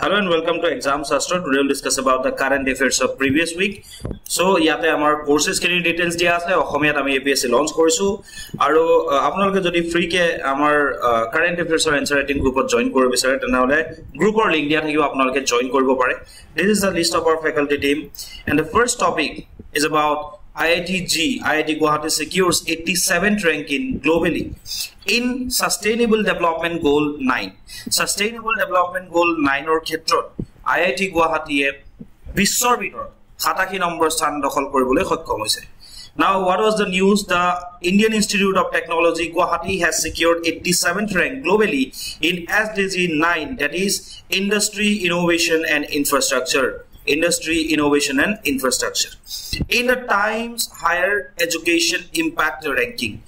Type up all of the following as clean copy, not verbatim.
Hello and welcome to Exam Sastra. Today we'll discuss about the current affairs of previous week. So, yate amar courses kini details dia ase. Okhomiyat ami APSC launch korisu. Aru apnaloke jodi free ke amar current affairs or answer writing group ot join koribo bisare tenahole group or link dia thakibo apnaloke join koribo pare. This is the list of our faculty team, and the first topic is about IIT Guwahati secures 87th ranking globally in Sustainable Development Goal 9. Sustainable Development Goal 9 or khetrot IIT Guwahati e bishor bhitor 87 number sthan dokhol koribole sokkom hoise. Now, what was the news? The Indian Institute of Technology Guwahati has secured 87th rank globally in SDG 9, that is Industry, Innovation and Infrastructure. Industry, Innovation and Infrastructure. In the Times Higher Education Impact Ranking.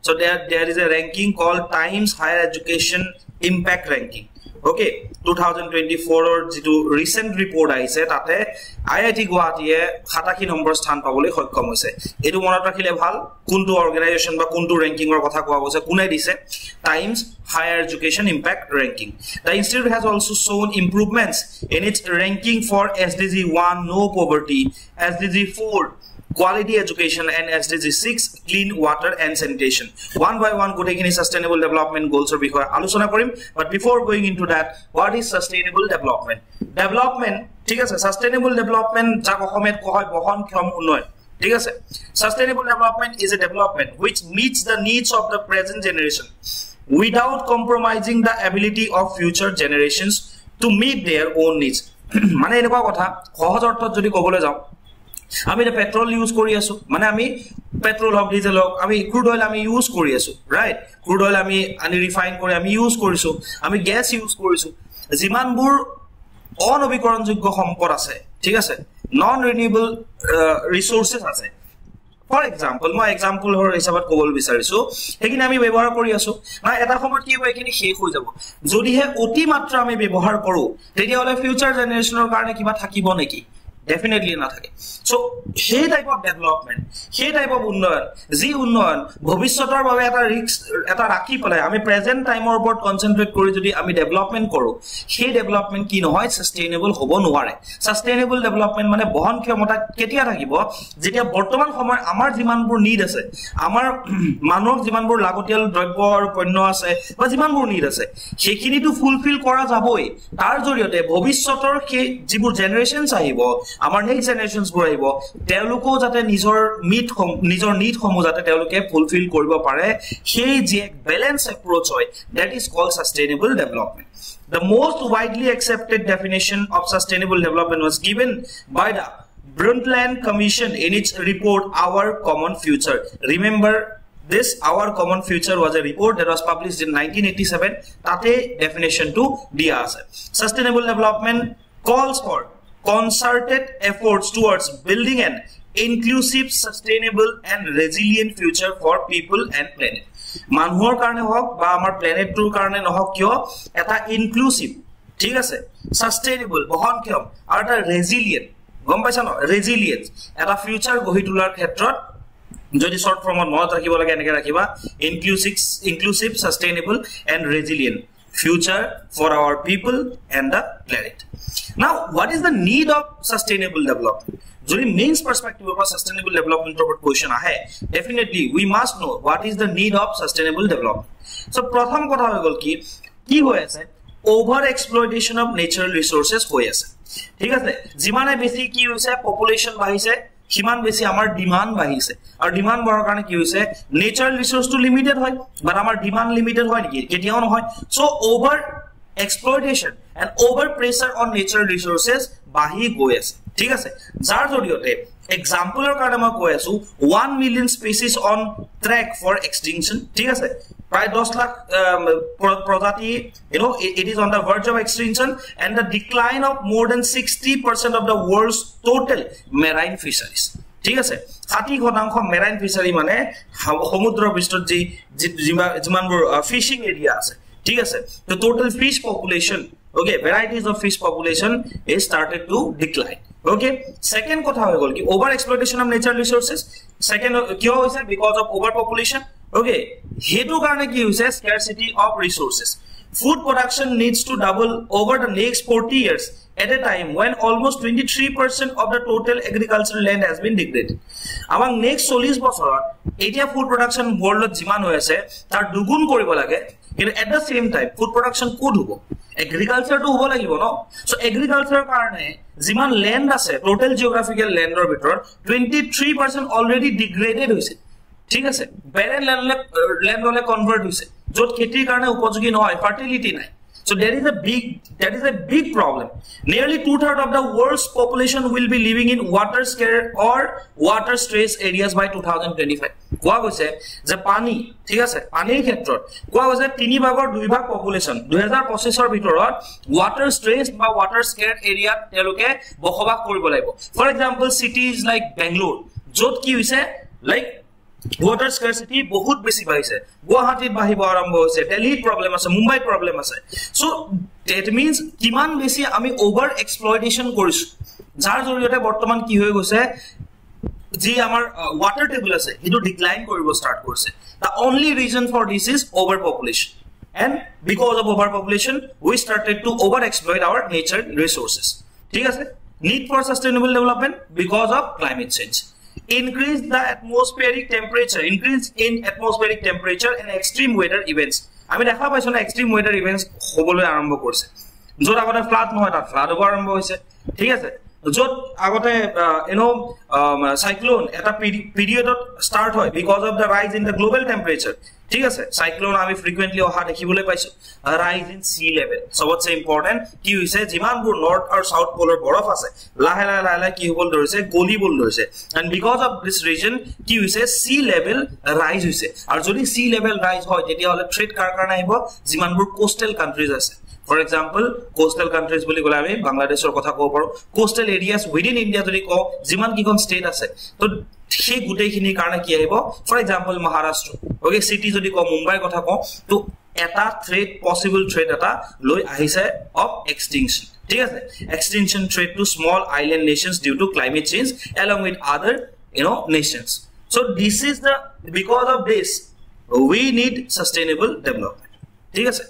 So there is a ranking called Times Higher Education Impact Ranking. Okay, 2024 or recent report I said tate IIT Guwahati e 87 number sthan pabole sokkom hoise. Etu monot rakhile bhal kuntu organization ba kuntu ranking or kotha koa hoise kunai dise Times Higher Education Impact Ranking. The institute has also shown improvements in its ranking for SDG 1 no poverty, SDG 4 quality education and SDG 6 clean water and sanitation. One by one gotekini sustainable development goals or bikhoye alochona korim, but before going into that, what is sustainable development? Development thik ase sustainable development jak okhomiyat kohoy bohon khom unnoyon. Thik ase sustainable development is a development which meets the needs of the present generation without compromising the ability of future generations to meet their own needs. Mane enekwa kotha সহজ অৰ্থত যদি কবলৈ যাও আমি the petrol use kori asu mane ami petrol hok diesel hok ami crude oil ami use kori asu, right? Crude oil ami refine kori ami use korisu, ami gas use korisu. Jiman bur onobikoron jogyo sampod ase, thik ase, non renewable resources ase. For example, my example hor hisabat kobol bisarisu ekini ami byabohar kori asu na eta somot ki hoy ekini sheikh hoy jabo jodi he oti matra ami byabohar koru tetia hole future generational karone kiba thakibo neki? Definitely not again. So, সেই type of development, সেই type of উন্নয়ন, যি উন্নয়ন ভৱিষ্যতৰ বাবে এটা risk এটা ৰাখি পেলাই আমি প্ৰেজেন্ট টাইমৰ ওপৰত কনসেন্ট্ৰেট কৰি যদি আমি ডেভেলপমেন্ট কৰো, সেই ডেভেলপমেন্ট কি নহয় সাস্টেইনেবল হ'ব নোৱাৰে। সাস্টেইনেবল ডেভেলপমেন্ট মানে বহন ক্ষমতা কেতিয়া থাকিব যেতিয়া বৰ্তমান সময়ত আমাৰ যিমানবোৰ নিড আছে, আমাৰ মানৱ যিমানবোৰ লাগতিয়াল দ্ৰব্য আৰু পণ্য আছে বা যিমানবোৰ নিড আছে, সেইখিনিটো ফুলফিল কৰা যাবই। তাৰ জৰিয়তে ভৱিষ্যতৰ সেই যিবোৰ জেনাৰেশনছ আহিব আমাৰ নেক্সট জেনাৰেশনছ বোৰ আহিব তেওঁলোকো যাতে নিজৰ নিড সমূহ যাতে তেওঁলোকে ফুলফিল কৰিব পাৰে সেই যে ব্যালেন্স এপ্ৰোচ হয় that is called sustainable development. The most widely accepted definition of sustainable development was given by the Brundtland Commission in its report Our Common Future. Remember this Our Common Future was a report that was published in 1987 tate definition to dia ase. Sustainable development calls for concerted efforts towards building an inclusive, sustainable and resilient future for people and planet. Manhor karone hok ba amar planet tur karone nohok kyo eta inclusive, thik ase, sustainable bohon kyom aru eta resilient, gom paisa no, resilience eta future gohi tular khetrot jodi short form ot monot rakhibo lage eneke rakhiba inclusive, sustainable and resilient future for our people and the planet. Now, what is the need of sustainable development? Jodi mains perspective of sustainable development over question ahe, definitely we must know what is the need of sustainable development. So prothom kotha hoy gol ki hoy ase over exploitation of natural resources hoy ase, thik ase, jimane beshi ki hoise population bahise সিমান বেছি আমাৰ demand বাঢ়িছে আৰু demand বঢ়াৰ কাৰণে কি হৈছে natural resource two limited হয় বাট আমাৰ ডিমান্ড লিমিটেড হয় নেকি কেতিয়াও নহয় so over exploitation and over pressure on natural resources bahi goi ase, thik ase, jar joriyote example or karone ma koi asu 1 million species on track for extinction, thik ase, pray 10 lakh prajati, you know, it is on the verge of extinction and the decline of more than 60% of the world's total marine fisheries, thik ase, 60% marine fishery mane সমুদ্ৰ পৃষ্ঠত যি যিমানবোৰ fishing area আছে, ঠিক আছে, the total fish population, okay, varieties of fish population is started to decline. Okay, second kotha hoy gol ki over exploitation of natural resources, second kyo hoise because of overpopulation. Okay, hetu karone ki hoise scarcity of resources, Food production needs to double over the next 40 years at a time when almost 23% of the total agricultural land has been degraded. Among next 40 বছৰত এতিয়া food production world যিমান হৈ আছে তাৰ দুগুণ কৰিব লাগে কিন্তু at the same time food production code হ'ব agriculture to হ'ব লাগিব ন so agriculture কাৰণে যিমান land আছে total geographical landৰ ভিতৰত 23% already degraded হৈছে ঠিক আছে barren land হলে convert হৈছে যত খেতিৰ কাৰণে উপযোগী নহয় fertility নাই so that is a big problem nearly 2/3 of the world's population will be living in water scarce or water stressed areas by 2025 কোৱা গৈছে যে পানী ঠিক আছে পানীৰ ক্ষেত্ৰত কোৱা গৈছে 3 ভাগৰ 2 ভাগ পপুলেশন 2025 ৰ ভিতৰত water stressed বা water scarce area তেওঁলোকে বসবাস কৰিব লাগিব for example cities like Bangalore যত কি হৈছে like water scarcity বহুত বেছি বাঢ়িছে গুৱাহাটীত বাঢ়িব আৰম্ভ হৈছে দিল্লীত প্ৰবলেম আছে মুম্বাইত প্ৰবলেম আছে সো that means কিমান বেছি আমি ওভাৰ এক্সপ্লয়টেশন কৰিছো যাৰ জৰিয়তে বৰ্তমান কি হৈ গৈছে যি আমাৰ ওয়াটাৰ টেবল আছে হেতু ডিক্লাইন কৰিব ষ্টাৰ্ট কৰিছে the only reason for this is overpopulation and because of overpopulation we started to over exploit our nature resources ঠিক আছে need for sustainable development because of climate change increase the atmospheric temperature increase in atmospheric temperature and extreme weather events আমি দেখা পাইছো না extreme weather events হবলৈ আৰম্ভ কৰিছে যত আগতে ফ্লাড নহয় তাত ফ্লাড হ'ব আৰম্ভ হৈছে ঠিক আছে যত আগতে cyclone এটা পিৰিয়ডত স্টার্ট হয় because of the rise in the global temperature ঠিক আছে সাইক্লোন আমি ফ্রিকুয়েন্টলি অহা দেখিবলৈ পাইছো রাইজ ইন সি লেভেল সবতছে ইম্পর্টেন্ট কি হৈছে যিমানবোৰ নৰ্থ আৰু সাউথ পোলৰ বৰফ আছে লাহে লাহে কি হবল ধৰিছে গলিবল ধৰিছে and because of this region কি হৈছে সি লেভেল ৰাইজ হৈছে আৰু যদি সি লেভেল ৰাইজ হয় তেতিয়া হলে থ্ৰেট কাৰ কাৰণে আহিব যিমানবোৰ কোস্টাল কান্ট্ৰিজ আছে for example coastal countries বুলি কলে আমি বাংলাদেশৰ কথা কব পাৰো coastal areas within India যদি কও যিমান কিখন ষ্টেট আছে তো সেই গুটেইখিনি কাৰণে কি আহিব for example Maharashtra okay city যদি কও মুম্বাইৰ কথা কও তো এটা থ্ৰেট পসিবল থ্ৰেট এটা লৈ আহিছে of extinction ঠিক আছে extinction threat to small island nations due to climate change along with other nations so this is the because of this we need sustainable development ঠিক আছে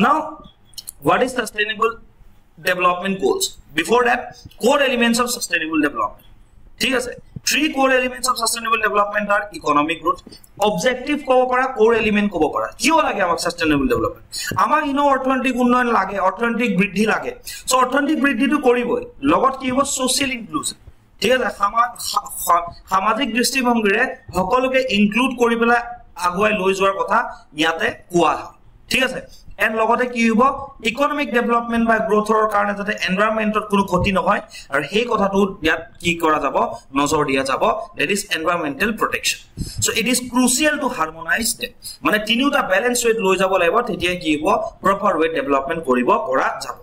now what is sustainable development goals before that core elements of sustainable development ঠিক আছে three core elements of sustainable development are economic growth objective kobo para core element kobo para kiyo lage amak sustainable development amak অৰ্থনৈতিক উন্নয়ন লাগে অৰ্থনৈতিক বৃদ্ধি লাগে so অৰ্থনৈতিক বৃদ্ধি তো কৰিবই লগত কি হ'ব social inclusion ঠিক আছে সামাজিক দৃষ্টিভংগীৰে সকলোকে ইনক্লুড কৰি পেলাই আগুৱাই লৈ যোৱাৰ কথা ইয়াতে কোৱা হয় ঠিক আছে and লগতে কি হ'ব ইকোনমিক ডেভেলপমেন্ট বা গ্ৰোথৰ কাৰণে যাতে এনভায়ৰনমেন্টত কোনো ক্ষতি নহয় আৰু সেই কথাটো ইয়াত কি কৰা যাব নজৰ দিয়া যাব that is environmental protection so it is crucial to harmonize them মানে তিনিটা ব্যালেন্স ৱেট লৈ যাব লাগিব তেতিয়া কি হ'ব প্ৰপাৰ ৱে ডেভেলপমেন্ট কৰিব পৰা যাব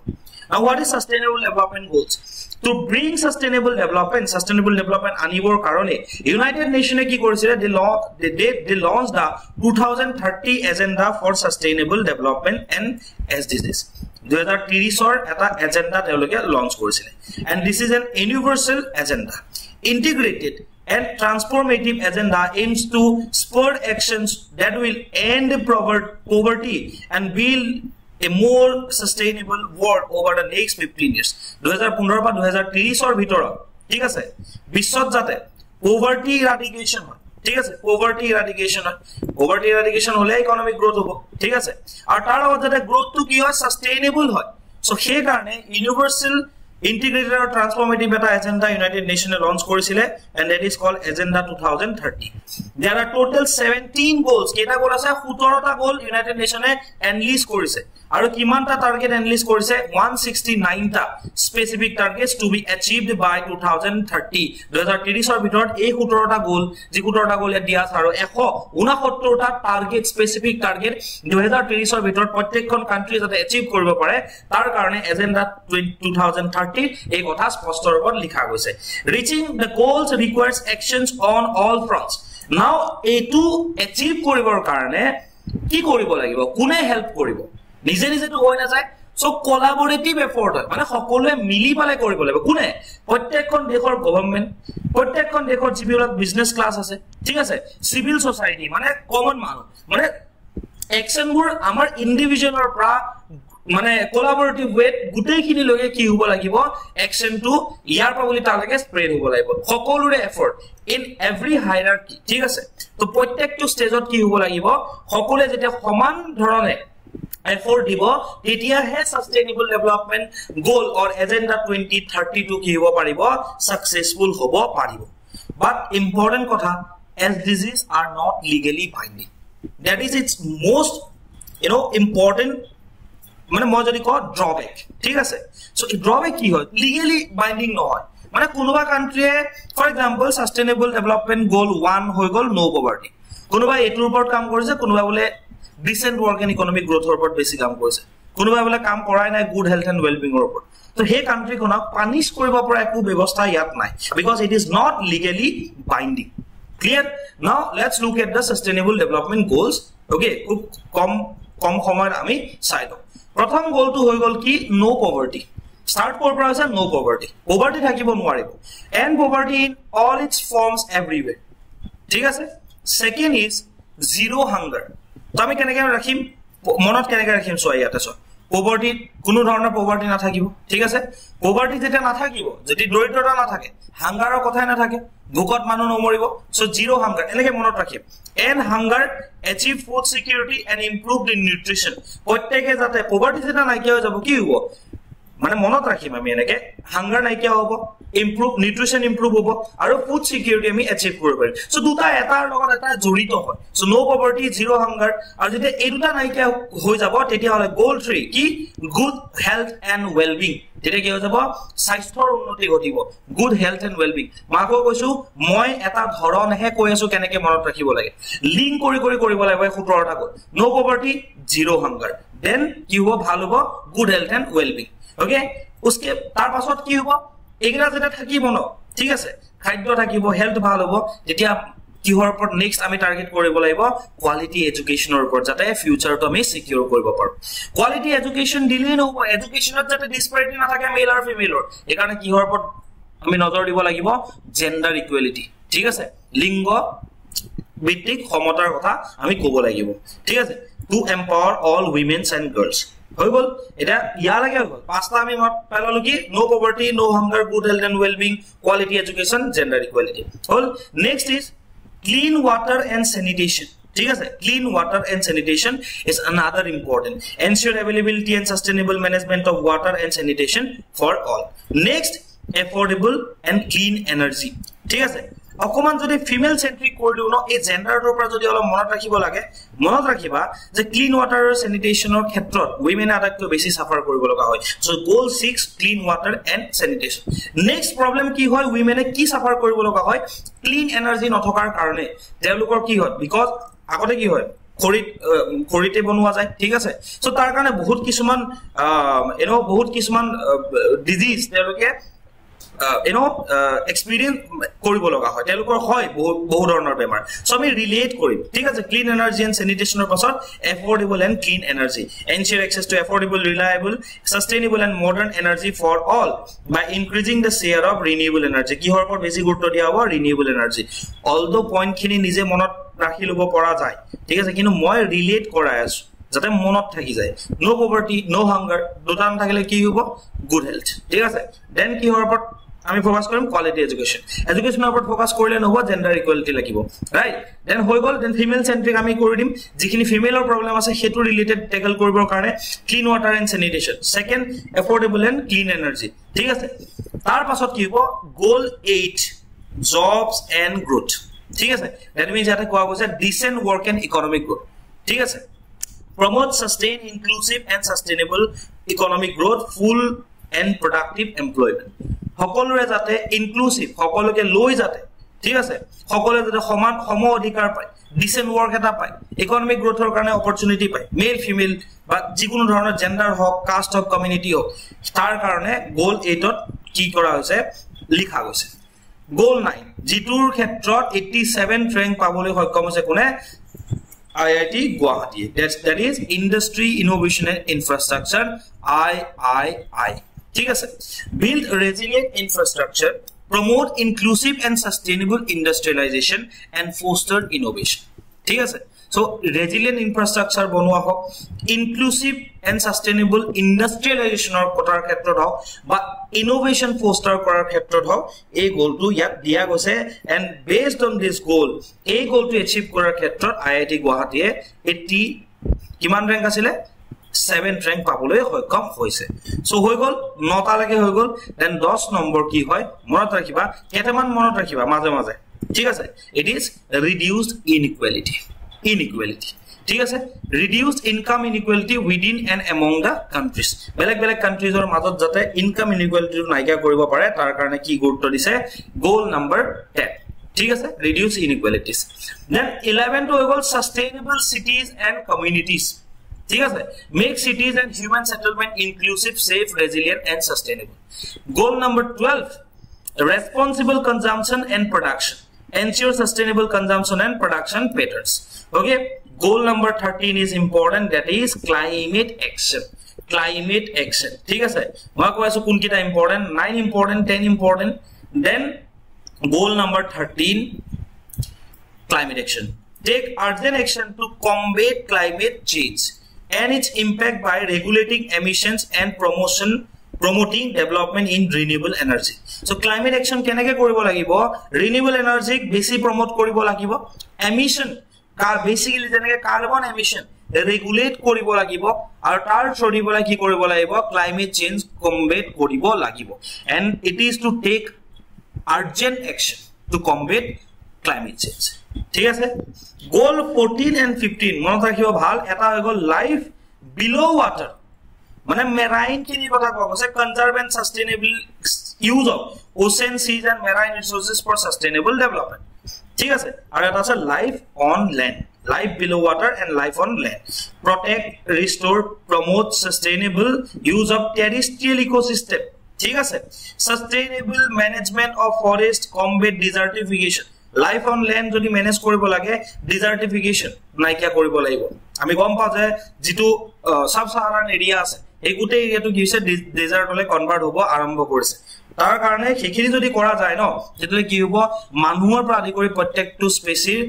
now what is sustainable development goals to bring sustainable development anibor karone United Nations ki korisile they launched the 2030 agenda for sustainable development and SDGs 2030 or eta agenda teloke launch korisile and this is an universal agenda integrated and transformative agenda aims to spur actions that will end poverty and build a more sustainable world over the next 15 years 2015 বা 2030 or ভিতৰত ঠিক আছে বিশ্বত যাতে poverty eradication হয় ঠিক আছে poverty eradication হলে economic growth হ'ব ঠিক আছে আৰু তাৰ লগত যাতে growth টো কি হয় sustainable হয় so সেই কাৰণে universal integrated or transformative data agenda United Nations launch korisile and that is called agenda 2030 there are total 17 goals keta goal ase 17 ta goal United Nations enlist korise aru kimanta target enlist korise 169 ta specific targets to be achieved by 2030 2030 or bitor ei 17 ta goal ji 17 ta goal dia aru 169 ta target specific target 2030 or bitor protyekkon country jate achieve koribo pare tar karone agenda 2030 এই কথা স্পষ্ট ৰূপত লিখা গৈছে reaching the goals requires actions on all fronts now এটো achieve কৰিবৰ কাৰণে কি কৰিব লাগিব কোনে হেল্প কৰিব নিজে নিজে তো হৈ না যায় সো কোলাবোৰেটিভ এফৰ্ট মানে সকলোৱে মিলি পালে কৰিব লাগিব কোনে প্ৰত্যেকখন দেশৰ গভৰ্ণমেন্ট প্ৰত্যেকখন দেশৰ যিবিলাক বিজনেস ক্লাস আছে ঠিক আছে সিভিল সোসাইটি মানে কমন মানুহ মানে একশনবোৰ আমাৰ ইন্ডিভিজুৱেলৰ পৰা মানে কোলাবৰেটিভ ৱেট গুটেইখিনি লগে কি হ'ব লাগিব একশনটো ইয়াৰ পৰা বুলি তালৈকে স্প্ৰেড হ'ব লাগিব সকলোৰে এফৰ্ট ইন এভৰি হায়াৰাৰ্কি ঠিক আছে তো প্ৰত্যেকটো ষ্টেজত কি হ'ব লাগিব সকলোৱে যেতিয়া সমান ধৰণে এফৰ্ট দিব তেতিয়াহে সাস্টেইনেবল ডেভেলপমেন্ট গোল অৰ এজেন্ডা 2032 কি হ'ব পাৰিব সাকসেসফুল হ'ব পাৰিব বাট ইম্পৰ্টেন্ট কথা SDGs are not legally binding that is its most important মানে মই যদি কও ড্ৰবেক ঠিক আছে সো এই ড্ৰবেক কি হয় লিগেলি বাইন্ডিং নহয় মানে কোনোবা কান্ট্ৰিয়ে for example sustainable development goal 1 হৈ গল নো পভাৰ্টি কোনোবা এটোৰ ওপৰত কাম কৰিছে কোনোবা বলে ডিসেন্ট ওয়াৰ্ক এন্ড ইকোনমিক গ্ৰোথৰ ওপৰত বেছি কাম কৰিছে কোনোবা বলে কাম কৰাই নাই গুড হেলথ এন্ড ওয়েলবিংৰ ওপৰত তো হে কান্ট্ৰিখনক পানিশ কৰিব পৰা একো ব্যৱস্থা ইয়াত নাই because it is not legally binding clear now let's look at the sustainable development goals okay খুব কম সময়ত আমি চাই দাও প্ৰথম গোলটো হৈ গল কি নো পভাৰ্টি স্টাৰ্ট কৰ পৰা আছে নো পভাৰ্টি পভাৰ্টি থাকিব নোৱাৰিব end poverty in all its forms everywhere ঠিক আছে সেকেন্ড ইজ জিৰো হাঙ্গাৰ তো আমি কেনেকৈ ৰাখিম মনত কেনেকৈ ৰাখিম সো ইয়াতে সো পভাৰ্টি কোনো ধৰণৰ পভাৰ্টি নাথাকিব ঠিক আছে পভাৰ্টি যেতিয়া নাথাকিব যদি দৰিদ্ৰতা নাথাকে হাঙ্গাৰৰ কথাই নাথাকে ভোকত মানুহ নমৰিব সো জিৰো হাঙ্গাৰ এনেকৈ মনত ৰাখিম and হাঙ্গাৰ achieve food security and improved in nutrition প্ৰত্যেকে যাতে পভাৰ্টি যেটা নাইকিয়া হৈ যাব কি হ'ব মানে মনত ৰাখিম আমি এনেকৈ হাঙ্গাৰ নাইকিয়া হ'ব improve nutrition improve হ'ব আৰু food security আমি achieve কৰিব পাৰিম সো দুটা এটাৰ লগত এটা জড়িত হয় সো নো পভাৰ্টি জিৰো হাঙ্গাৰ আৰু যেতিয়া এই দুটা নাইকিয়া হৈ যাব তেতিয়া হলে গোল 3 কি গুড হেলথ এন্ড ওয়েলবিং তেতিয়া কি হৈ যাব স্বাস্থ্যৰ উন্নতি ঘটিব গুড হেলথ এন্ড ওয়েলবিং মাকো কৈছো মই এটা ধৰণহে কৈ আছো কেনেকৈ মনত ৰাখিব লাগে লিংক কৰি কৰিব লাগিব 17 টা no poverty zero hunger then কি হ'ব ভাল হ'ব good health and wellbeing okay उसके তাৰ পাছত কি হ'ব এগৰা যেটা থাকিব ন ঠিক আছে খাদ্য থাকিব হেলথ ভাল হ'ব তেতিয়া কিহৰ ওপৰত নেক্সট আমি টাৰ্গেট কৰিব লাগিব কোৱালিটি এডুকেশনৰ ওপৰত যাতে ফিউচাৰটো আমি সিকিউৰ কৰিব পাৰো কোৱালিটি এডুকেশন দিলে নহব এডুকেশনত যাতে ডিসপ্যাৰিটি নাথাকে মেল আৰু ফিমেলৰ একাৰণে কিহৰ ওপৰত আমি নজৰ দিব লাগিব জেন্ডাৰ ইকুৱেলিটি ঠিক আছে লিংগ ভিত্তিক সমতাৰ কথা আমি ক'ব লাগিব ঠিক আছে to empower all womens and girls হৈ গল এটা ইয়া লাগে হৈ গল পাঁচটা আমি মত পাইলো কি no poverty no hunger good health and wellbeing quality education gender equality হল next is clean water and sanitation ঠিক আছে clean water and sanitation is another important ensure availability and sustainable management of water and sanitation for all next affordable and clean energy ঠিক আছে অকমান যদি female centric কৰিলো ন এই জেন্ডাৰৰ পৰা যদি অলপ মনত ৰাখিব লাগে মনত ৰাখিবা যে ক্লিন ওয়াটাৰ আৰু স্যানিটেশনৰ ক্ষেত্ৰত উইমেন আটাইতকৈ বেছি সাফাৰ কৰিব লগা হয় so goal 6 clean water and sanitation next problem কি হয় উইমেনে কি সাফাৰ কৰিব লগা হয় ক্লিন এনাৰ্জি নথকাৰ কাৰণে তেওঁলোকৰ কি হয় বিকজ আগতে কি হয় খৰিতে বনোৱা যায় ঠিক আছে সো তাৰ কাৰণে বহুত কিছুমান ডিজিজ তেওঁলোকে experience কৰিব লগা হয় তেওঁলোকৰ হয় বহু ধৰণৰ বেমাৰ সো আমি ৰিলেট কৰিম ঠিক আছে ক্লিন এনাৰ্জি এন্ড স্যানিটেশনৰ পাছত affordable and clean energy ensure access to affordable reliable sustainable and modern energy for all by increasing the share of renewable energy কিহৰ ওপৰত বেছি গুৰুত্ব দিয়া হ'ব ৰিনিউএবল এনাৰ্জি অলদো পইণ্টখিনি নিজে মনত ৰাখি ল'ব পৰা যায় ঠিক আছে কিন্তু মই ৰিলেট কৰাই আছো যাতে মনত থাকি যায় নো পভাৰ্টি নো হাঙ্গার দুটা নাথাকিলে কি হ'ব গুড হেলথ ঠিক আছে দেন কিহৰ ওপৰত আমি ফোকাস কৰিম কোৱালিটি এডুকেশনৰ ওপৰত ফোকাস কৰিলে নহব জেন্ডাৰ ইকুৱেলিটি লাগিব ৰাইট দেন হৈ গল দেন ফিমেল সেন্ট্ৰিক আমি কৰি দিম যিখিনি ফিমেলৰ প্ৰবলেম আছে হেতু ৰিলেটেড টেকল কৰিবৰ কাৰণে clean water and sanitation second affordable and clean energy ঠিক আছে তাৰ পাছত কি হ'ব গোল 8 জবস এন্ড গ্ৰোথ ঠিক আছে দ্যাট মিন্স এটা কোৱা গৈছে decent work and economic growth ঠিক আছে promote sustain inclusive and sustainable economic growth full and productive employment সকলোৰে যাতে ইনক্লুসিভ সকলোকে লৈ যাতে ঠিক আছে সকলোৱে যাতে সমান সম অধিকাৰ পায় ডিসেন্ট ওয়াৰ্ক এটা পায় ইকোনমিক গ্ৰোথৰ কাৰণে অপৰচুনিটি পায় মেল ফিমেল বা যিকোনো ধৰণৰ জেন্ডাৰ হক কাষ্ট হক কমিউনিটি হক তাৰ কাৰণে গোল 8 ত কি কৰা হৈছে লিখা গৈছে গোল 9 জিটোৰ ক্ষেত্ৰত 87 ৰেংক পাবলৈ সক্ষম হৈছে কোনে IIT Guwahati that is Industry Innovation and Infrastructure III ঠিক আছে build resilient infrastructure promote inclusive and sustainable industrialization and foster innovation ঠিক আছে So resilient infrastructure bonua hok, inclusive and sustainable industrialization or kotar khetrot hok ba innovation foster korar khetrot hok ei goal to yat dia goise and based on this goal ei goal to achieve korar khetrot IIT Guwahati e 80 kiman rank asile 7th rank পাবলৈ সক্ষম হৈছে so হৈ গল 9টা লাগে হৈ গল then 10 number কি হয় মনত ৰাখিবা কেটামান মনত ৰাখিবা মাঝে মাঝে ঠিক আছে ইট ইজ ৰিডিউসড inequality ঠিক আছে ৰিডিউসড income inequality within and among the countries বেলেগ বেলেগ কান্ট্ৰিজৰ মাজত যাতে ইনকাম inequality নাইকিয়া কৰিব পাৰে তাৰ কাৰণে কি গুৰুত্ব দিছে গোল নম্বৰ 10 ঠিক আছে ৰিডিউস inequalities then 11 টো হৈ গল sustainable cities and communities ঠিক আছে make cities and human settlement inclusive safe resilient and sustainable goal number 12 responsible consumption and production ensure sustainable consumption and production patterns okay goal number 13 is important that is climate action ঠিক আছে মই কৈছো কোন কিটা important 9 important 10 important then goal number 13 climate action take urgent action to combat climate change and its impact by regulating emissions and promoting development in renewable energy so climate action keneke koribo lagibo renewable energy besi promote koribo lagibo emission basically jeneke carbon emission regulate koribo lagibo aru tar choribola ki koribo lagibo climate change combat koribo lagibo and it is to take urgent action to combat climate change ঠিক আছে goal 14 and 15 মনত ৰাখিব ভাল এটা হৈ গল life below water মানে marine কিনি কথা কৈছে conserve and sustainable use of ocean seas and marine resources for sustainable development ঠিক আছে আৰু এটা আছে life on land life below water and life on land protect restore promote sustainable use of terrestrial ecosystem ঠিক আছে sustainable management of forest combat desertification life on land যদি manage কৰিব লাগে desertification নাইকিয়া কৰিব লাগিব আমি গম পাও যে যেটো সাব সাহারান এরিয়া আছে এই গুটে এরিয়াটো কি হৈছে ডেজার্ট হলে কনভার্ট হ'ব আৰম্ভ কৰিছে তাৰ কাৰণে সেইখিনি যদি কৰা যায় ন যেটো কি হ'ব মানুহৰ পৰা আদি কৰি প্ৰত্যেকটো স্পেচিৰ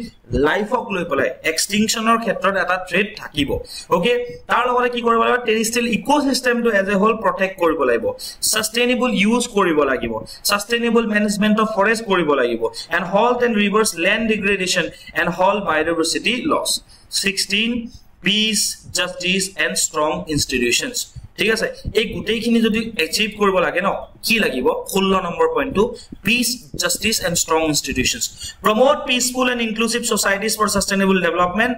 লাইফক লৈ পেলাই এক্সটিংশনৰ ক্ষেত্ৰত এটা থ্ৰেট থাকিব ওকে তাৰ লগতে কি কৰিব লাগিব টেৰিস্ট্ৰিয়েল ইকোসিস্টেমটো এজ এ হোল প্ৰটেক্ট কৰিব লাগিব সাস্টেইনেবল ইউজ কৰিব লাগিব সাস্টেইনেবল ম্যানেজমেন্ট অফ ফৰেষ্ট কৰিব লাগিব and halt and reverse land degradation and halt biodiversity loss 16 peace justice and strong institutions ঠিক আছে এই গুটেইখিনি যদি অ্যাচিভ কৰিব লাগে ন কি লাগিব 16 নম্বৰ পইণ্টটো peace justice and strong institutions promote peaceful and inclusive societies for sustainable development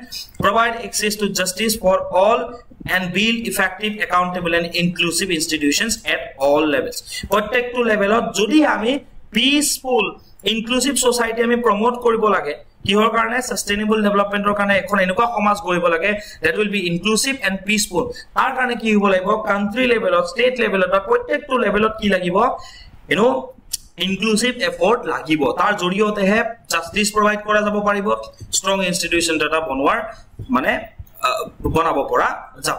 provide access to justice for all and build effective accountable and inclusive institutions at all levels প্ৰত্যেকটো লেভেলত যদি আমি peaceful inclusive society আমি promote কৰিব লাগে কিহৰ কাৰণে sustainable ডেভেলপমেন্টৰ কাৰণে এখন এনেকুৱা সমাজ গঢ়িব লাগে that will be inclusive and peaceful তাৰ কাৰণে কি হ'ব লাগিব কান্ট্ৰি লেভেলত ষ্টেট লেভেলত প্ৰত্যেকটো লেভেলত কি লাগিব inclusive effort লাগিব তাৰ জৰিয়তে হে জাস্টিস প্ৰভাইড কৰা যাব পাৰিব ষ্ট্ৰং ইনষ্টিটিউচন ডাটা বনোৱাৰ মানে বনাব পৰা যাব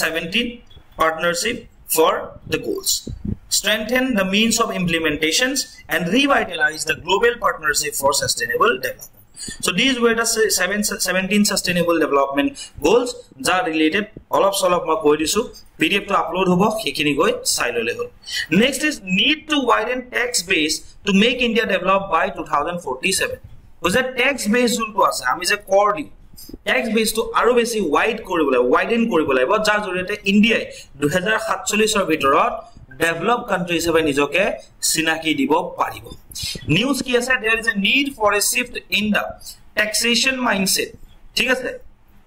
17 partnership for the goals strengthen the means of implementations and revitalize the global partnership for sustainable development so these were the 17 sustainable development goals that are related all of ma koi disu pdf to upload hobo hekhini goi sai lole hol next is need to widen tax base to make India develop by 2047 because that tax base jul to ase ami je kor di tax base to aru beshi widen koribole jar joriyate India 2047 or bitorat developed countries have nijoke sinaki dibo paribo news ki ase there is a need for a shift in the taxation mindset ঠিক আছে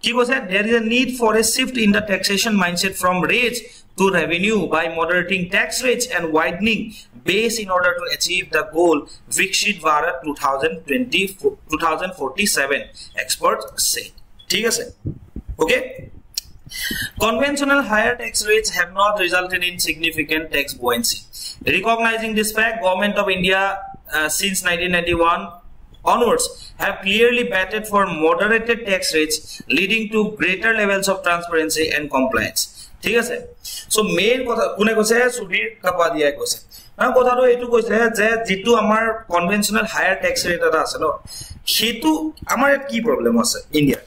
কি কৈছে there is a need for a shift in the taxation mindset from rates to revenue by moderating tax rates and widening base in order to achieve the goal Vikshit Bharat 2047 experts say ঠিক আছে okay Conventional higher tax rates have not resulted in significant tax buoyancy. Recognizing this fact, Government of India since 1991 onwards have clearly batted for moderated tax rates, leading to greater levels of transparency and compliance. ঠিক আছে so main কথা কোনে কৈছে সুধীৰ কাপাদিয়াই কৈছে না কথাটো এটো কৈছে যে যেটো আমাৰ কনভেনশনাল হায়াৰ ট্যাক্স ৰেট এটা আছে ন সেটো আমাৰ কি প্ৰবলেম আছে ইন্ডিয়া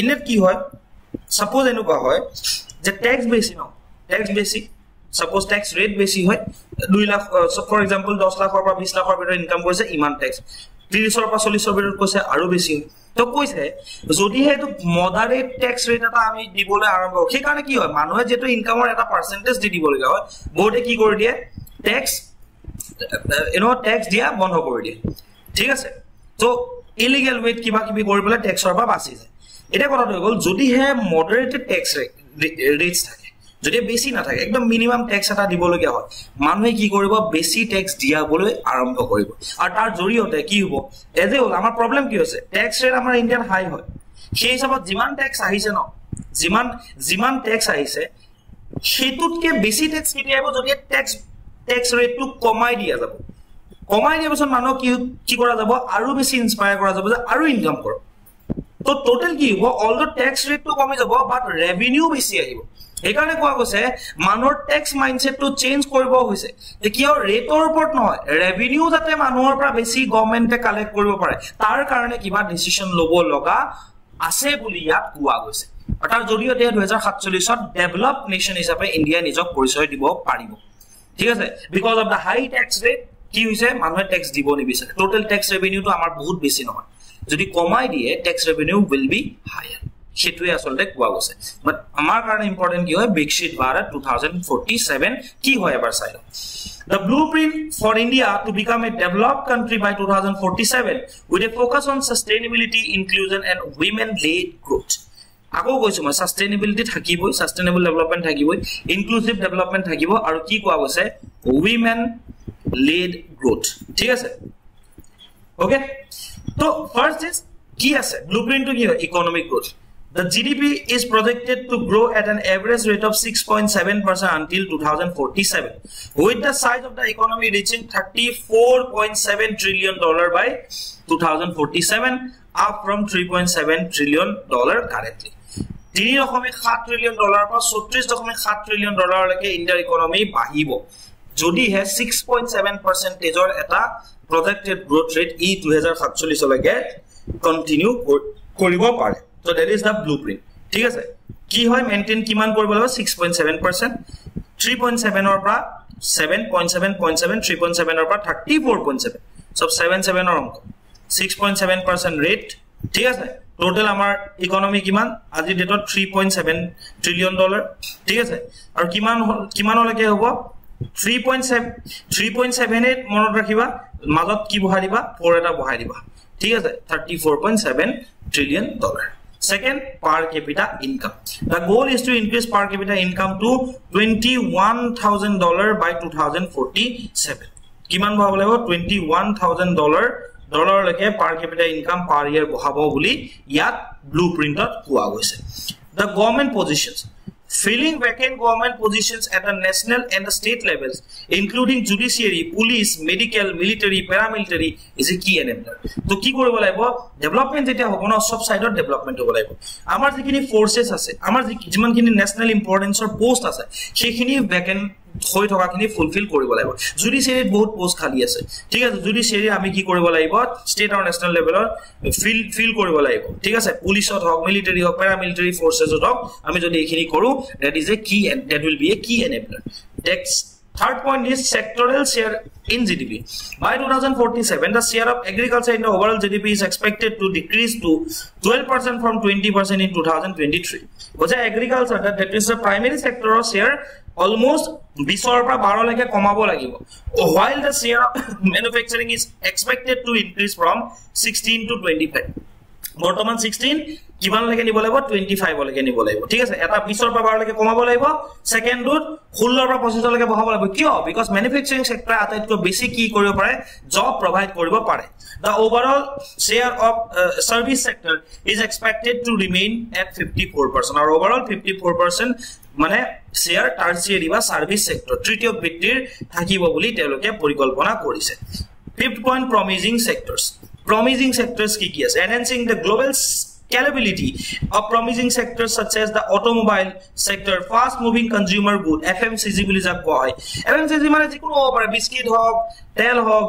ইনেট কি হয় সাপোজ এনেকুৱা হয় যে ট্যাক্স বেছি ন ট্যাক্স বেছি সাপোজ ট্যাক্স ৰেট বেছি হয় 2 লাখ ফৰ এক্সাম্পল 10 লাখৰ পৰা 20 লাখৰ ভিতৰত ইনকাম কৰিছে ইমান ট্যাক্স 30ৰ পৰা 40ৰ ভিতৰত কৈছে আৰু বেছি তো কৈছে যদি হেতু মডাৰেট ট্যাক্স ৰেট এটা আমি দিবলৈ আৰম্ভ সেই কাৰণে কি হয় মানুহে যেটো ইনকামৰ এটা পাৰ্সেন্টেজ দি দিবলগা হয় বোৰ্ডে কি কৰি দিয়ে ট্যাক্স ট্যাক্স দিয়া বন্ধ কৰি দিয়ে ঠিক আছে তো ইলিগেল ওয়েট কিবা কিবি কৰি পেলাই ট্যাক্সৰ পৰা বাচি যায় এটা কথা হৈ গল যদি হে মডারেটেড ট্যাক্স রেটস থাকে যদি বেছি না থাকে একদম মিনিমাম ট্যাক্স এটা দিবলগীয়া হয় মানুহে কি কৰিব বেছি ট্যাক্স দিয়াবলৈ আৰম্ভ কৰিব আৰু তাৰ জৰিয়তে কি হ'ব এজে হল আমাৰ প্ৰবলেম কি হৈছে ট্যাক্স ৰেট আমাৰ ইণ্ডিয়ান হাই হয় সেই হিচাপত যিমান ট্যাক্স আহিছে ন যিমান ট্যাক্স আহিছে সেতুতকে বেছি ট্যাক্স কিতিয়াব যদি ট্যাক্স ৰেটটো কমাই দিয়া যাব কমাই দিয়া পিছত মানুহ কি কৰা যাব আৰু বেছি ইনস্পায়াৰ কৰা যাব যে আৰু ইনকাম কৰক তো টোটাল কি হ'ব অল দ্য ট্যাক্স ৰেটটো কমি যাব বাট ৰেভিনিউ বেছি আহিব একাৰণে কোৱা গৈছে মানুহৰ ট্যাক্স মাইন্ডসেটটো চেঞ্জ কৰিব হৈছে যে কিয় ৰেটৰ ওপৰত নহয় ৰেভিনিউ যাতে মানুহৰ পৰা বেছি গভৰ্নমেন্টে কালেক্ট কৰিব পাৰে তাৰ কাৰণে কিবা ডিসিশন ল'ব লগা আছে বুলি ইয়াত কোৱা গৈছে আৰু তাৰ জৰিয়তে 2047ত ডেভেলপ নেশন হিচাপে ইণ্ডিয়া নিজক পৰিচয় দিব পাৰিব ঠিক আছে because of the high tax rate কি হৈছে মানুহে ট্যাক্স দিব নিবিচাৰে টোটাল ট্যাক্স ৰেভিনিউটো আমাৰ বহুত বেছি নহয় যদি কমাই দিয়ে tax revenue will be higher সেটোৱে আসলতে কোৱা গৈছে বাট আমাৰ কাৰণে ইম্পৰ্টেন্ট কি হয় বিকশিত ভাৰত 2047 কি হয় এবাৰ চাই The blueprint for India to become a developed country by 2047 with a focus on sustainability, inclusion and women-led growth. Ako koisu ma sustainability thakiboi, sustainable development thakiboi, inclusive development thakibo aru ki koa goise women-led growth. Thik ase? Okay? So first is ki ase blueprint to ki hoy economic growth. The GDP is projected to grow at an average rate of 6.7% until 2047, with the size of the economy reaching $34.7 trillion by 2047, up from $3.7 trillion currently. $3.7 trillion পৰা $36.7 trillion লৈকে ইণ্ডিয়াৰ economy বাঢ়িব যদি হে 6.7% ৰ এটা projected growth rate ই 2047 লৈকে continue কৰিব পাৰে So that is the blueprint. ঠিক আছে কি হয় মেইনটেইন কিমান কৰিব লাগিব 6.7% 3.7 অৰ পৰা 7.7.7 3.7 অৰ পৰা 34.7 সব 77 অৰ অংক 6.7% ৰেট ঠিক আছে টোটাল আমাৰ ইকনমি কিমান আজি ডেটত 3.7 ট্ৰিলিয়ন ডলাৰ ঠিক আছে আৰু কিমানলৈকে হ'ব 3.78 মনত ৰাখিবা মাজত কি বহাই দিবা 4 এটা বহাই দিবা ঠিক আছে 34.7 trillion dollar. Second, per capita income. The goal is to increase per capita income to $21,000 by 2047. Kiman bhab lego $21,000 leke per capita income per year bohabo boli yat blueprint koa goise. The government positions. Filling vacant government positions at the national and the state levels, including judiciary, police, medical, military, paramilitary, is a key enabler. So, ki koribo laibo development jeta hobo na sob side of development hobo laibo. Amar jekini forces ase, amar jiman kini national importance or post ase, shekhini vacant hoi thoka kini fulfill koribo laibo. Judiciary bahut post khali ase. Thik ase judiciary ami ki koribo laibo state or national level or fill koribo laibo. Thik ase police or hok, military hok, paramilitary forces or hok ami jodi ekhini koru that is a key and that will be a key enabler. Next, third point is sectoral share in GDP. By 2047, the share of agriculture in the overall GDP is expected to decrease to 12% from 20% in 2023. Because agriculture, that is the primary sector of share, almost 20 পৰা 12 লৈকে কমাব লাগিব. While the share of manufacturing is expected to increase from 16 to 25. বৰ্তমান 16 কিমান লৈকে নিব লাগিব 25 লৈকে নিব লাগিব ঠিক আছে এটা 20 পৰা 12 লৈকে কমাব লাগিব সেকেন্ডত 16 পৰা 25 লৈকে বহাব লাগিব কিয় বিকজ ম্যানুফ্যাকচাৰিং সেক্টৰ আটাইতকৈ বেছি কি কৰিব পাৰে জব প্ৰভাইড কৰিব পাৰে the overall share of service sector is expected to remain at 54% or overall 54% মানে share tertiary বা service sector তৃতীয় বৃত্তিৰ থাকিব বুলি তেওঁলোকে পৰিকল্পনা কৰিছে fifth point promising sectors ki ki ase enhancing the global scalability of promising sectors such as the automobile sector, fast moving consumer good, FMCG বুলি যাক কয় FMCG মানে যিকোনো হ'ব পাৰে বিস্কিট হওক তেল হওক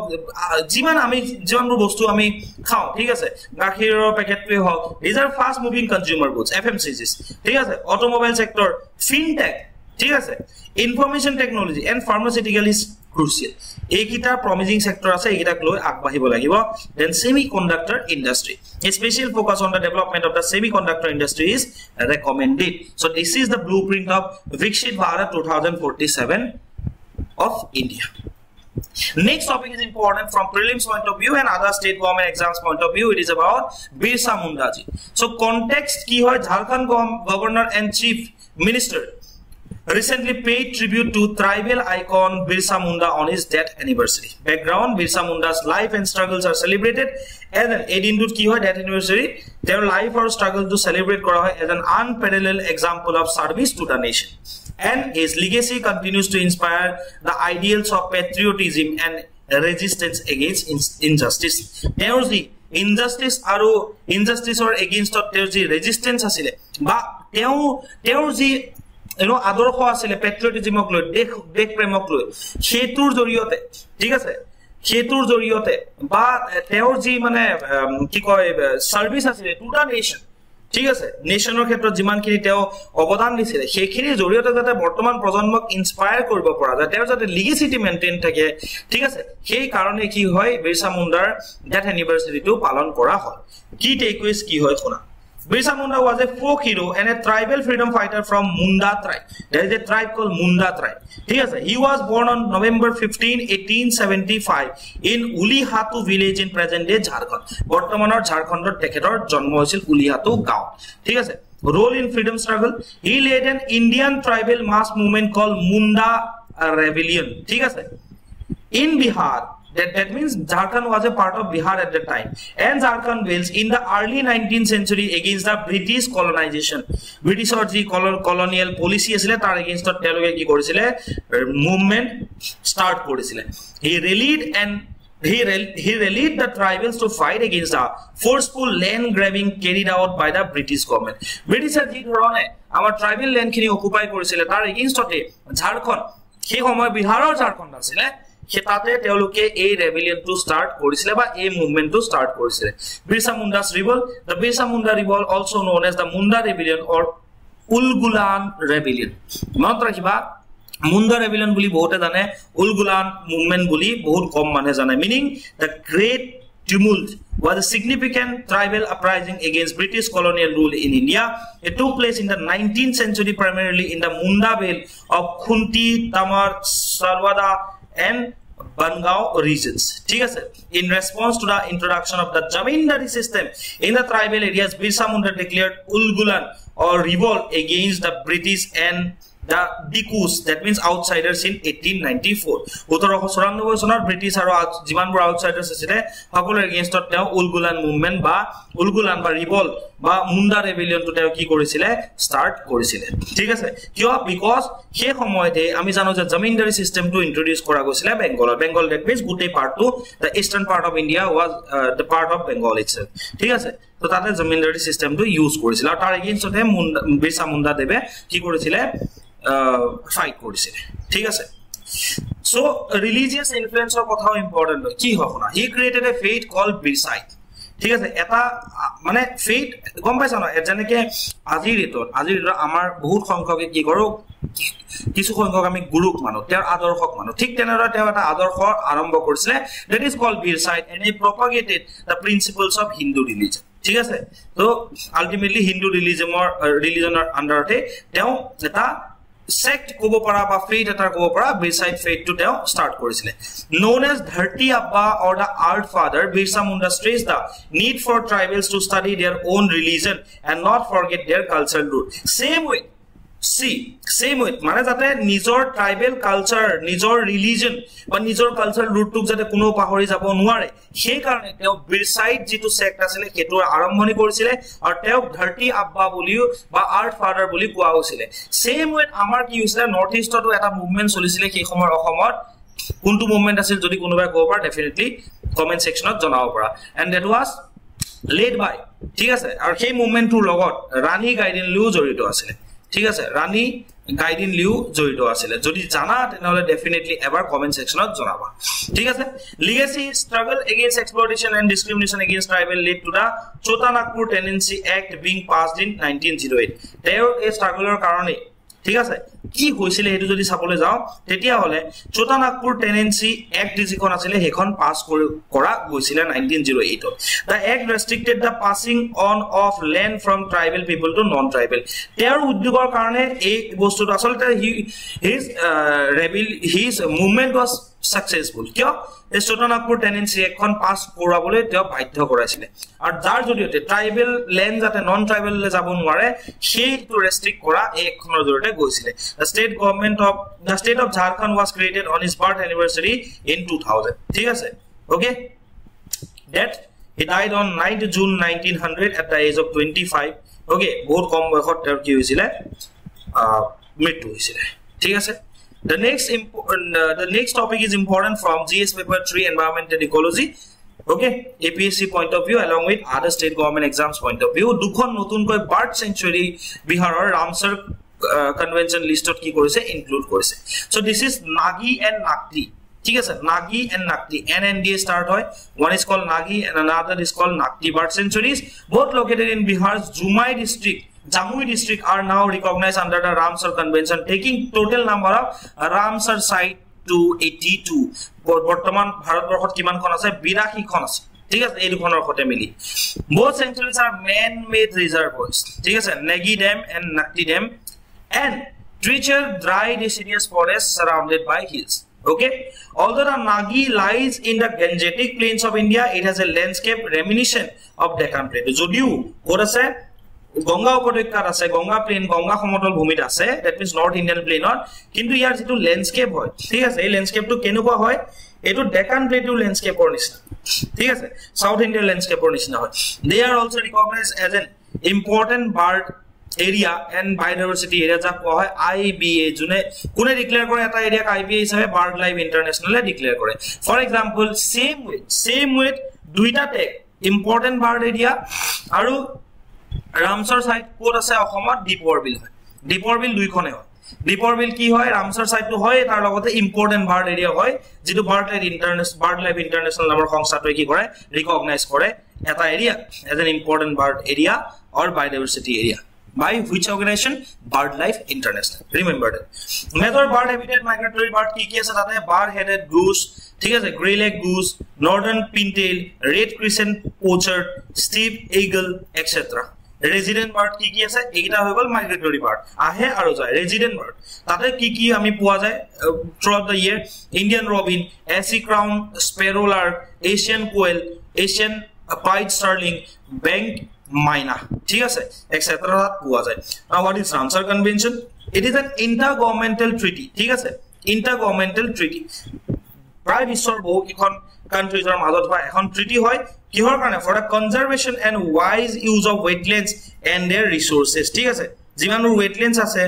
যিমান আমি যিমানবোৰ বস্তু আমি খাওঁ ঠিক আছে গাখীৰৰ পেকেটটোৱে হওক these are fast moving consumer goods FMCGs ঠিক আছে automobile sector fintech ঠিক আছে information technology and pharmaceutical is crucial ekita promising sector ase ekita loi agbahibo lagibo then semiconductor industry a special focus on the development of the semiconductor industry is recommended so this is the blueprint of Viksit Bharat 2047 of India. Next topic is important from prelims point of view and other state government exams point of view. It is about Birsa Munda ji. So context ki hoy Jharkhand governor and chief minister recently paid tribute to tribal icon Birsa Munda on his death anniversary. Background: Birsa Munda's life and struggles are celebrated as an edindut ki hoy death anniversary. Their life or struggle to celebrate kora hoy as an unparalleled example of service to the nation. And his legacy continues to inspire the ideals of patriotism and resistance against injustice. There was the injustice aru injustice or against there was the resistance asile ba there was the আদৰ্শ আছিল পেট্ৰিয়টিজমক লৈ দেশ প্ৰেমক লৈ সেতুৰ জৰিয়তে ঠিক আছে সেতুৰ জৰিয়তে বা তেওঁৰ যি মানে কি কয় সাৰ্ভিস আছিল টু দা নেশন ঠিক আছে নেশনৰ ক্ষেত্ৰত যিমানখিনি তেওঁ অৱদান দিছিল সেইখিনি জৰিয়তে যাতে বৰ্তমান প্ৰজন্মক ইনস্পায়াৰ কৰিব পৰা যায় তেওঁৰ যাতে লিগেসিটি মেইনটেইন থাকে ঠিক আছে সেই কাৰণে কি হয় বিৰসা মুণ্ডাৰ ডেথ এনিভাৰ্সাৰীটো পালন কৰা হয় কি টেকৱেজ কি হয় শুনা Birsa Munda was a folk hero and a tribal freedom fighter from Munda tribe. There is a tribe called Munda tribe. He was born on November 15, 1875 in Ulihatu village in present-day Jharkhand. Bortomanar Jharkhandor teketor jonmo hoisil Ulihatu gaon. Role in freedom struggle. He led an Indian tribal mass movement called Munda Rebellion. In Bihar. That means Jharkhand was a part of Bihar at that time and Jharkhand Wales in the early 19th century against the British colonization. British or the colonial policy asile tar against teloge ki korisile movement start korisile. He rallied the tribals to fight against the forceful land grabbing carried out by the British government. British ji dhorone amar tribal land khini occupy korisile tar against Jharkhand he samoy Biharor Jharkhand asile Hetate teoloke a rebellion to start korisile ba a movement to start korisile. Birsa Munda's revolt, the Birsa Munda revolt also known as the Munda rebellion or Ulgulan rebellion. Mantra kiba Munda rebellion buli bohote jane Ulgulan movement buli bahut kom mane jane meaning the great tumult was a significant tribal uprising against British colonial rule in India. It took place in the 19th century primarily in the Munda belt of Khunti, Tamar, Sarwada and Bangao regions. In response to the introduction of the Jamindari system in the tribal areas, Birsa Munda declared Ulgulan or revolt against the British and the Dikus, that means outsiders in 1894. 1894 sonar British aru jimanbur outsiders asile hakol against teo Ulgulan movement ba Ulgulan ba revolt ba Munda rebellion to teo ki korisile start korisile thik ase kyo because he samoyte ami jano je zamindari system to introduce kora goisile Bengal that means gutei part to the eastern part of India was the part of Bengal itself thik ase to tate zamindari system to use korisile tar against te Birsa Munda debe ki korisile fight korisile thik ase so religious influence or kotha important ki hokona he created a faith called Birsait thik ase eta mane faith gom paisa na janeke ajir amar bahut সংখ্যকে কি কৰো কিছু সংখ্যক আমি গুৰুক মানো তেওঁৰ আদৰ্শক মানো ঠিক তেনেদৰে তেওঁ এটা আদৰ্শ আৰম্ভ কৰিছিলে that is called Birsait and he propagated the principles of Hindu religion ঠিক আছে তো ultimately Hindu religionৰ আন্ডাৰতে তেওঁ এটা sect kobo para ba faith eta kobo para Birsait faith to teo start korisile known as Dharti Abba or the Earth Father. Birsa Munda stressed the need for tribals to study their own religion and not forget their cultural root. Same way মানে যাতে নিজৰ tribal culture নিজৰ religion বা নিজৰ culture ৰুটটোক যাতে কোনো পাহৰি যাব নোৱাৰে সেই কাৰণে তেওঁ Birsait যেটো সেক্ট আছিল হেতু আৰম্ভণি কৰিছিল আৰু তেওঁ ধৰতি আব্বা বুলিও বা আৰ্থ ফাদাৰ বুলি কোৱা হৈছিল সেম ওয়ে আমাৰ কি হৈছিল নৰ্থ ইষ্টতো এটা মুভমেন্ট চলিছিল সেই সময়ৰ অসমত কোনটো মুভমেন্ট আছিল যদি কোনোবাই ক'ব পাৰে ডেফিনেটলি কমেন্ট সেকশনত জনাব পৰা and that was led by ঠিক আছে আৰু সেই মুভমেন্টৰ লগত ৰাণী গাইডেন লিউ জড়িত আছিল ঠিক আছে ৰাণী গাইডেন লিউ জড়িত আছিল যদি জানা তেনেহলে ডেফিনেটলি এবাৰ কমেন্ট সেকশনত জনাবা ঠিক আছে legacy struggle against exploitation and discrimination against tribal led to the Chota Nagpur Tenancy Act being passed in 1908 তেওঁৰ এই struggle কাৰণে ঠিক আছে কি হৈছিল হেতু যদি চাবলৈ যাও তেতিয়া হলে Chota Nagpur Tenancy Act যিখন আছিল হেখন পাস কৰা গৈছিল 1908 the act restricted the passing on of land from tribal people to non tribal তেওঁৰ উদ্যোগৰ কাৰণে এই বস্তুটো আসলতে his movement was successful কিয় এই Chota Nagpur Tenancy এখন পাস কৰাবলৈ তেওঁ বাধ্য কৰাইছিল আৰু যাৰ জৰিয়তে ট্ৰাইবেল ল্যান্ড যাতে নন ট্ৰাইবেল লে যাব নোৱাৰে সেইটো ৰেস্ট্ৰিক্ট কৰা একখনৰ জৰিয়তে গৈছিল the state of Jharkhand was created on his birth anniversary in 2000 ঠিক আছে okay that he died on 9th June 1900 at the age of 25 okay বহুত কম বয়সত তেওঁৰ কি হৈছিল মৃত্যু হৈছিল ঠিক আছে The next topic is important from GS paper 3 environment and ecology okay APSC point of view along with other state government exams point of view dukhon notun koi bird sanctuary Biharer Ramsar convention listot ki korise include korise so this is Nagi and Nakti ঠিক আছে Nagi and Nakti NNDA start hoy one is called Nagi and another is called Nakti bird sanctuaries both located in Bihar's Jumai district Jamui district are now recognized under the Ramsar Convention, taking total number of Ramsar site to 82. Bortoman Bharatborkhot kiman khon ase 82 khon ase. ঠিক আছে এই দুখনৰ খতে মিলি both sanctuaries are man-made reservoirs. ঠিক আছে Nagi Dam and Nakti Dam and treacherous dry deciduous forests surrounded by hills. Okay, although the Nagi lies in the Gangetic plains of India, it has a landscape reminiscent of Deccan Plateau. Jodiu kod ase Ganga উপত্যকাত আছে Ganga plan Ganga সমতল ভূমিত আছে that means north Indian প্লেনত কিন্তু ইয়াৰ যেটো landscape হয় ঠিক আছে এই ল্যান্ডস্কেপটো কেনেকুৱা হয় এটো ডেকান প্লেটু ল্যান্ডস্কেপৰ নিচিনা ঠিক আছে সাউথ ইন্ডিয়ান ল্যান্ডস্কেপৰ নিচিনা হয় they are also recognized as an important bird area and biodiversity area যা কোৱা হয় আইবিএ জুনে কোনে ডিক্লেয়াৰ কৰে এটা এৰিয়াক আইবিএ হিচাপে বাৰ্ড লাইফ ইন্টাৰন্যাশনালে ডিক্লেয়াৰ কৰে ফৰ এক্সাম্পল সেম উইথ দুইটা টেক ইম্পৰ্টেন্ট বাৰ্ড এৰিয়া আৰু Ramsar site কোড আছে অসমত দীপৰ বিল হয় দীপৰ বিল দুইখনে হয় দীপৰ বিল কি হয় Ramsar site তো হয় তাৰ লগতে ইম্পৰ্টেন্ট বাৰ্ড এৰিয়া হয় যেটো বাৰ্ড লাইফ ইন্টাৰনেশনাল নামৰ সংস্থাটোৱে কি কৰে ৰিকগনাইজ কৰে এটা area as an important bird area or biodiversity area by which organization BirdLife International remember that major bird habitat migratory bird ki ase tate bar headed goose ঠিক আছে grey leg goose northern pintail red crescent pochard steep eagle etc resident bird ki ase eita hoy gol migratory bird ahe aru jay resident bird tate ki ami poa jay throughout the year Indian robin Asi crown sparrow lark Asian quail Asian pied starling bank Maina ঠিক আছে etc পোৱা যায় now what is Ramsar Convention it is an intergovernmental treaty ঠিক আছে intergovernmental treaty প্ৰায় বিশ্বৰ বহু কিখন কান্ট্ৰিজৰ মাজত হয় এখন ট্ৰিটি হয় কিহৰ কাৰণে for the conservation and wise use of wetlands and their resources ঠিক আছে যিমানবোৰ wetlands আছে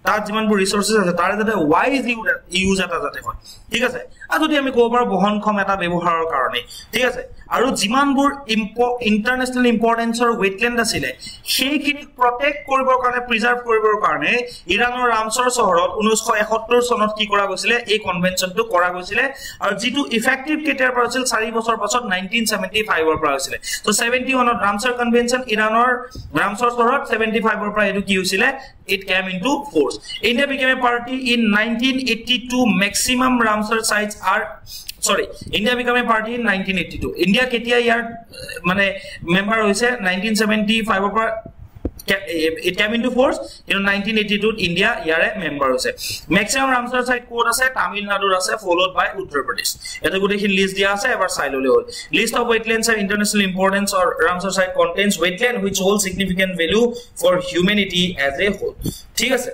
তাৰ যিমানবোৰ ৰিসোৰ্সেস আছে তাৰে যাতে ওয়াইজ ইউজ এটা যাতে হয় ঠিক আছে আৰু যদি আমি কোৱাৰ বহনক্ষম এটা ব্যৱহাৰৰ কাৰণে ঠিক আছে আৰু যিমানবোৰ ইন্টাৰনেশনাল ইম্পৰ্টেন্সৰ ওয়েটল্যান্ড আছিল সেইখিনি প্ৰটেক্ট কৰিবৰ কাৰণে প্ৰিজাৰ্ভ কৰিবৰ কাৰণে ইৰানৰ ৰামছৰ চহৰত 1971 চনত কি কৰা গৈছিল এই কনভেনচনটো কৰা গৈছিল আৰু যেটো ইফেক্টিভ কেতিয়াৰ পৰা আছিল 4 বছৰ পাছত 1975 ৰ পৰা হৈছিল সো 71 ত ৰামছৰ কনভেনচন ইৰানৰ ৰামছৰ চহৰত 75 ৰ পৰা এটো কি হৈছিল it came into force India became a party in 1982 maximum Ramsar sites are sorry India became a party in 1982 India ketia yar mane member hoise 1975 or it came into force in 1982 India yare member hoise maximum Ramsar site code ase Tamil Nadu ase followed by Uttar Pradesh eta gode khin list dia ase ebar sai lole hol list of wetlands of international importance or Ramsar site contains wetland which hold significant value for humanity as a whole ঠিক আছে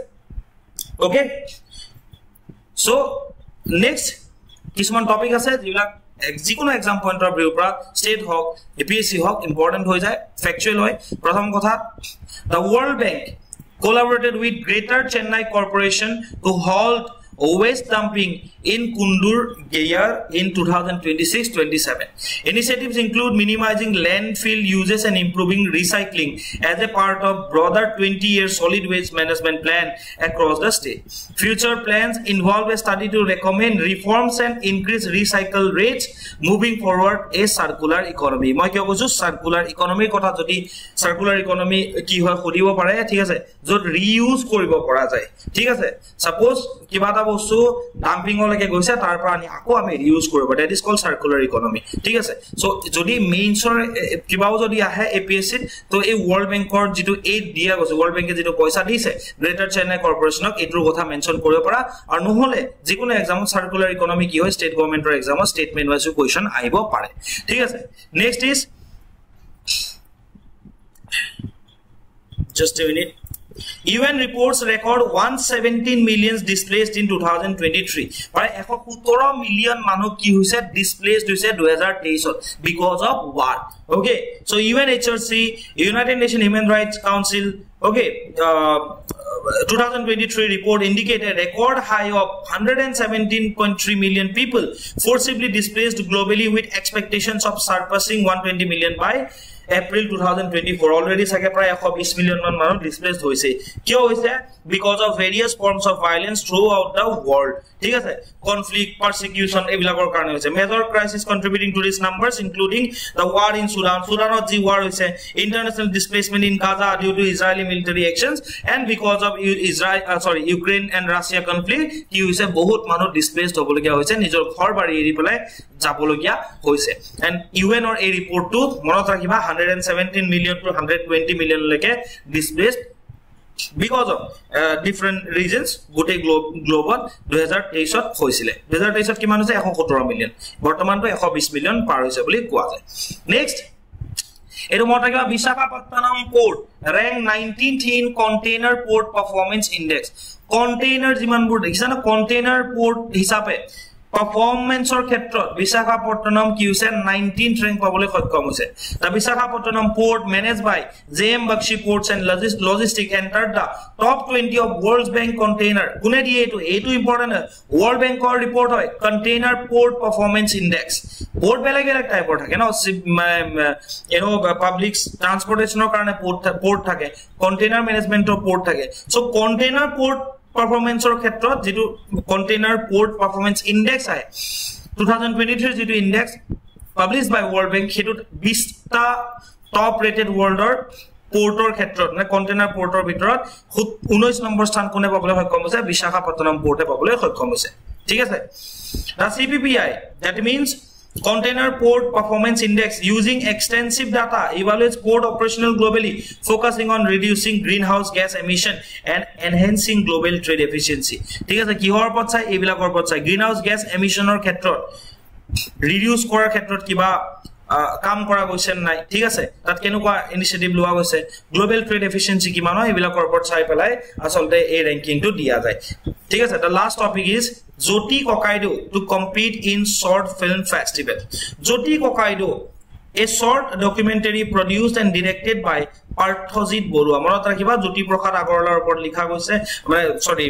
okay so next কিছুমান topic আছে যেগুলা যিকোনো exam পইন্টৰ ভিউৰ পৰা state হক APS-C হক important হৈ যায় ফ্যাক্চুয়াল হয় প্ৰথম কথা the World Bank collaborated with Greater Chennai Corporation to halt waste dumping in Kundur Geyar in 2026-27. Initiatives include minimizing landfill uses and improving recycling as a part of broader 20-year solid waste management plan across the state. Future plans involve a study to recommend reforms and increase recycle rates, moving forward a circular economy. Moi kyo koju circular economy kotha jodi circular economy ki hoy khodibo pare thik ase jot reuse koribo para jay thik ase suppose kiba ta bostu dumping oleke goise tar pa ani ako ami reuse koribo that is called circular economy thik ase so jodi mains or kiba jodi ahe APSC to a world bank or jitu 8 dia goise world bank e jitu paisa dise greater chennai corporation ok etur kotha mention koribo para ar nohole jikono exam circular economy ki hoy state government or exam statement wise question aibo pare thik ase next is just a minute. UN reports record 117 million displaced in 2023. Right, 117 million manu ki hoise displaced hoise 2023 because of war. Okay, so UNHRC, United Nations Human Rights Council, okay, 2023 report indicated a record high of 117.3 million people forcibly displaced globally, with expectations of surpassing 120 million by April 2024. Already sage pray 120 million man displaced hoise kyo hoise because of various forms of violence throughout the world thik ase conflict persecution ebilakor karone hoise major crisis contributing to these numbers including the war in Sudan ji war hoise international displacement in Gaza due to Israeli military actions and because of Ukraine and Russia conflict ki hoise bahut manu displaced hobologia hoise nijor ghor bari eri pelai jabologia hoise and UN or a report to monot rakhiba 117 million to 120 million leke displaced because of different reasons gote global 2023 hoisile 2023 kiman hoise 117 million bortoman to 120 million par hoise boli koa jay next eto motakiba Visakhapatnam port rank 19th in container port performance index container jiman bur dekhisa na container port hisabe performance or khetrot Visakhapatnam ki hoise 19th rank pabole khotkom hoise the Visakhapatnam port managed by JM Bakshi Ports and Logistics entered the top 20 of World Bank container kune die etu important World Bank or report hoy container port performance index port belag type thake na public transportation or karone port thake container management or port thake so container port performance or khetrot jitu container port performance index hai 2023 jitu index published by World Bank hitut 20 ta top rated world or port or khetrot na container port or bitorot 19 number sthan kone pabole hokom hoise Visakhapatnam port e pabole hokom hoise thik ase the CPPI that means Container Port Performance Index using extensive data evaluates port operational globally, focusing on reducing greenhouse gas emission and enhancing global trade efficiency. ठीक है sir किहर पर चाहे एबिला कर पर चाहे greenhouse gas emission और क्षेत्रों reduce करा क्षेत्रों किबा काम करा গৈছে নাই ঠিক আছে তাত কেনুকা ইনিশিয়েটিভ লোৱা গৈছে গ্লোবাল ট্ৰেড এফিশিয়েন্সি কিমান হয় এবিলা কৰ্পোৰেট চাই পেলাই আসলতে এই ৰ্যাঙ্কিং টু দিয়া যায় ঠিক আছে the last topic is Jyoti Kokaido to compete in short film festival Jyoti Kokaido a short documentary produced and directed by Parthojit Borua monot rakhiba Jyoti Prasad Agarwalar upor likha goise sorry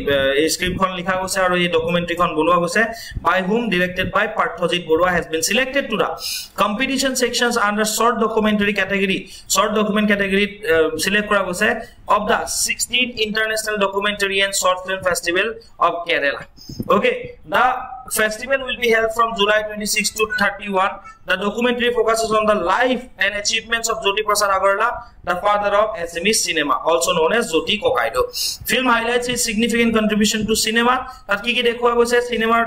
script khon likha goise aru ei documentary khon bonua goise by whom directed by Parthojit Borua has been selected to the competition sections under short documentary category select kora goise of the 16th International Documentary and Short Film Festival of Kerala okay the festival will be held from July 26 to 31 the documentary focuses on the life and achievements of Jyoti Prasad Agarwala the father of Assamese cinema also known as Jyoti Kokaido film highlights his significant contribution to cinema tat ki dekhwa goise cinema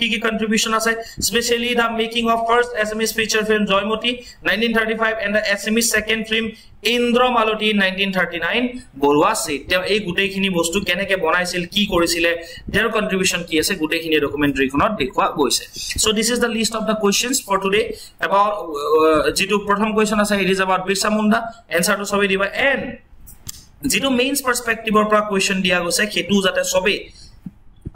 ki contribution ase especially the making of first Assamese feature film Joymoti 1935 and the Assamese second film Indra Maloti 1939 Borua said te ei gutei khini bostu keneke banaisil ki korisile their contribution ki ase gutei khini documentary khonot dekhwa goise so this is the list of the questions for today about jitu prothom question ase it is about Birsa Munda answer to sobe diba and jitu mains perspective or pra question dia goise khetu jate sobe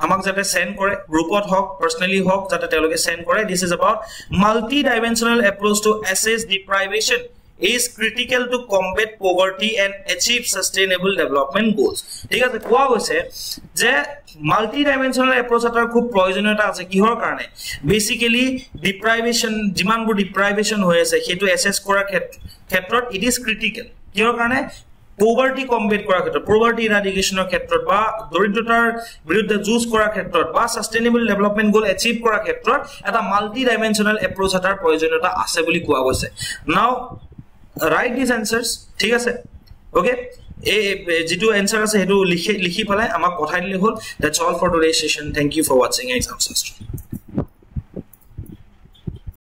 amak jate send kore groupot hok personally hok jate teloke send kore this is about multi dimensional approach to assess deprivation is critical to combat poverty and achieve sustainable development goals. ঠিক আছে কোৱা হৈছে যে multi dimensional approach এটাৰ খুব প্ৰয়োজনীয়তা আছে কিহৰ কাৰণে বেসিক্যালি ডিপ্ৰাইভেশন যিমানবোৰ ডিপ্ৰাইভেশন হৈ আছে হেতু এসেস কৰাৰ ক্ষেত্ৰত ইট ইজ ক্ৰিটিক্যাল কিহৰ কাৰণে poverty combat কৰা ক্ষেত্ৰত poverty eradicationৰ ক্ষেত্ৰত বা দৰিদ্ৰতাৰ বিৰুদ্ধে যুঁজ কৰাৰ ক্ষেত্ৰত বা sustainable development goal achieve কৰাৰ ক্ষেত্ৰত এটা মাল্টি ডাইমেনশনাল এপ্ৰোচ এটাৰ প্ৰয়োজনীয়তা আছে বুলি কোৱা গৈছে নাও write these answers ঠিক আছে ওকে এই যেটো আনসার আছে হেতু লিখি পেলাই আমাক পঠাই দিলে হল that's all for today's session thank you for watching exam